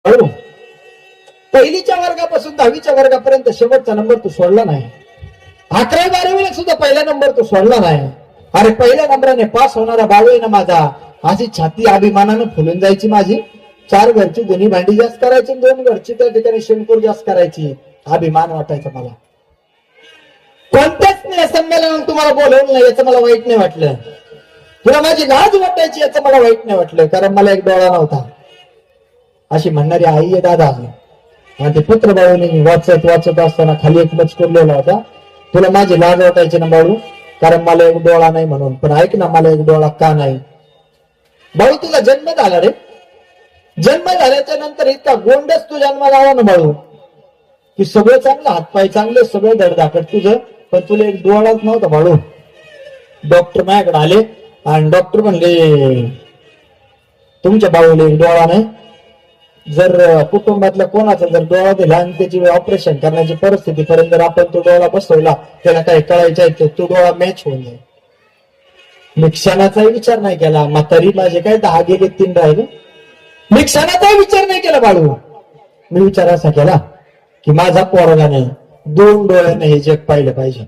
बाळू, पहिलीच्या वर्गापासून 10वीच्या वर्गापर्यंत शेवटचा नंबर तू सोडला नाही. 11वी 12वीला सुद्धा पहिला नंबर तू सोडला नाही. अरे पहिल्या नंबराने पास होणारा बाळू आहे ना माझा, अशी छाती अभिमानानं फुलून जायची माझी. 4 घरची दोन्ही भांडी जास्त करायची, 2 घरची त्या ठिकाणी शेणकूर जास्त करायची. अभिमान वाटायचा मला. कोणत्याच संमेलनात तुम्हाला बोलवलं नाही याचं मला वाईट नाही वाटलं. तुला माझी लाज वाटायची याचं मला वाईट नाही वाटलं, कारण मला एक डोळा नव्हता. अशी म्हणणारी आई आहे दादा. आणि ते पुत्र बाळूने वाचत असताना खाली एक मजकूर लिहिला होता, तुला माझी लाज वाटायची ना बाळू, कारण मला एक डोळा नाही म्हणून. पण ऐक ना, मला एक डोळा का नाही? बाळू तुला जन्म झाला रे, जन्म झाल्याच्या नंतर इतका गोंडच तू जन्माला आला ना बाळू, की सगळं चांगलं, हातपाय चांगले, सगळं धडधाकट तुझं, पण तुला एक डोळाच नव्हता बाळू. डॉक्टर माझ्याकडे आले आणि डॉक्टर म्हणले तुमच्या बाळूला एक डोळा नाही. जर कुटुंबातल्या कोणाचा जर डोळा दिला आणि त्याची ऑपरेशन करण्याची परिस्थितीपर्यंत जर आपण तो डोळा बसवला, त्याला काही कळायचं तो डोळा मॅच होऊन जाईल. मी क्षणाचाही विचार नाही केला. म्हातारी माझे काय 10 गेले 3 राहिले. मी क्षणाचाही विचार नाही केला बाळू. मी विचार असा केला की माझा पोरगा नाही, 2 डोळ्याने हे जग पाहिलं पाहिजे.